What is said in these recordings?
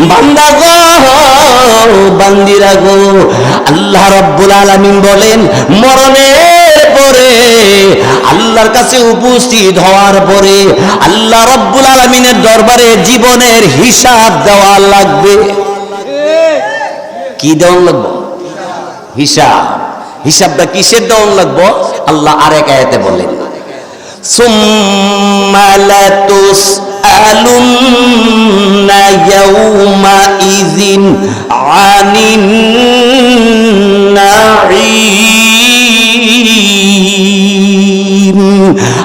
বান্দা গো, বান্দিরা গো, আল্লাহ রাব্বুল আলামিন বলেন মরণের পরে আল্লাহর কাছে উপস্থিত হওয়ার পরে আল্লাহ রাব্বুল আলামিনের দরবারে জীবনের হিসাব দেওয়া লাগবে। কি দেওয়া লাগবে? হিসাব। হিসাবটা কিসের দেওয়া লাগবে? আল্লাহ আরেক আয়াতে বলেন সুম্মা লাতুসআলুন্না ইয়াউমাইযিন আনিন নাঈম।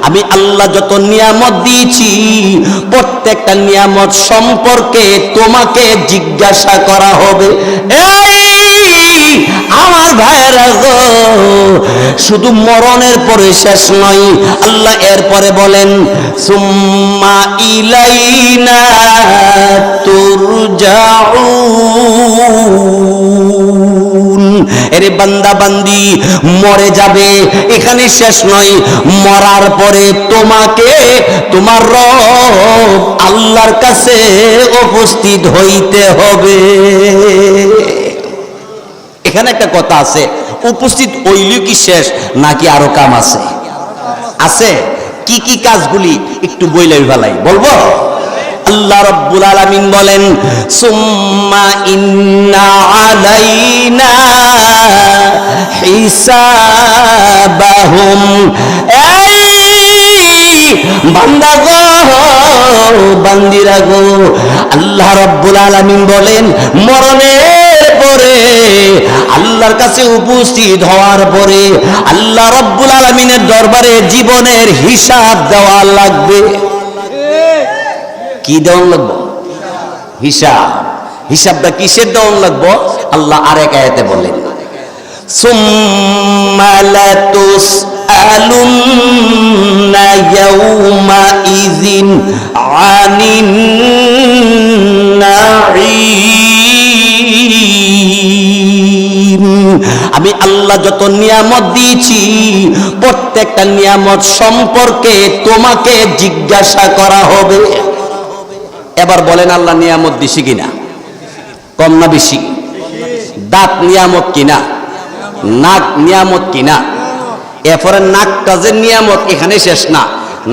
আমি আল্লাহ যত নিয়ামত দিয়েছি প্রত্যেকটা নিয়ামত সম্পর্কে তোমাকে জিজ্ঞাসা করা হবে। এই আমার ভাইরা গো, শুধু মরণের পরে শেষ নয়, আল্লাহ এরপরে বলেন সুম্মা ইলাইনা তুরজাউন। এরে বান্দা বান্দি মরে যাবে, এখানে শেষ নয়, মরার পরে তোমাকে তোমার রব আল্লাহর কাছে উপস্থিত হইতে হবে। এখানে একটা কথা আছে, উপস্থিত হইলে কি শেষ নাকি আরো কাম আছে? আছে। কি কি কাজগুলি একটু বইলাই ফেলাই বলবো? আল্লাহ রাব্বুল আলামিন বলেন সুম্মা ইন্না আলাইনা হিসাবাহুম। এই বান্দা গো, বান্দিরা গো, আল্লাহ রাব্বুল আলামিন বলেন মরণের পরে আল্লাহর কাছে উপস্থিত হওয়ার পরে আল্লাহ রাব্বুল আলামিনের দরবারে জীবনের হিসাব দেওয়া লাগবে। কি দেওয়া লাগবে? হিসাব। হিসাবটা কিসের দেওয়া লাগবে? আল্লাহ আরেক আয়াতে বলেন সুম্মা লাতুসআলুন্না ইয়াউমাইযিন আনিন নাঈম। আমি আল্লাহ যত নিয়ামত দিয়েছি প্রত্যেকটা নিয়ামত সম্পর্কে তোমাকে জিজ্ঞাসা করা হবে। এবার বলেন আল্লাহ নিয়ামত দিছি কিনা? কম না বেশি? দাঁত নিয়ামত কিনা? নাক নিয়ামত কিনা? এরপরে নাকটা যে নিয়ামত এখানে শেষ না,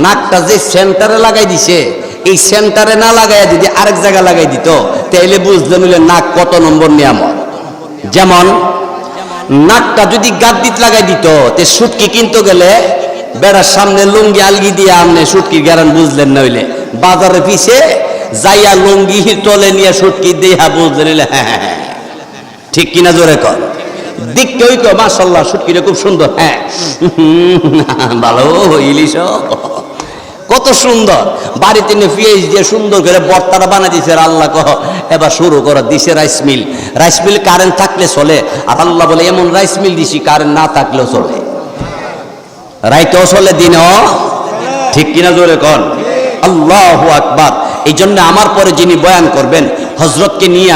নাকটা যে সেন্টারে লাগাই দিছে, এই সেন্টারে না লাগাই যদি আরেক জায়গায় লাগাই দিত তাহলে বুঝলে মিলে নাক কত নম্বর নিয়ামত। যেমন নাকটা যদি গাদ্দিত লাগাই দিত তে সুটকি কিনতে গেলে বেড়ার সামনে লুঙ্গি আলগি দিয়ে আমনে সুটকির গ্যারান বুঝলেন না, হইলে বাজারে পিছে যাইয়া লুঙ্গি তলে নিয়ে সুটকি দেহা বুঝলেন, হ্যাঁ হ্যাঁ হ্যাঁ ঠিক কিনা জোরে কর। দেখতে ওই কো মাশাআল্লাহ সুটকিটা খুব সুন্দর, হ্যাঁ ভালো ইলিশ কত সুন্দর, বাড়িতে নিয়ে পিএইচ দিয়ে সুন্দর করে বর্তাটা বানাই দিছে। আর আল্লাহ কহ এবার শুরু করো, দিছে rice mill. Rice mill current থাকলে চলে, আর আল্লাহ বলে এমন রাইস মিল দিছি কারেন্ট না থাকলেও চলে, রাইতেও চলে দিনও, ঠিক কিনা জোরে কন আল্লাহু আকবার। এই জন্য আমার পরে যিনি বয়ান করবেন হযরতকে নিয়ে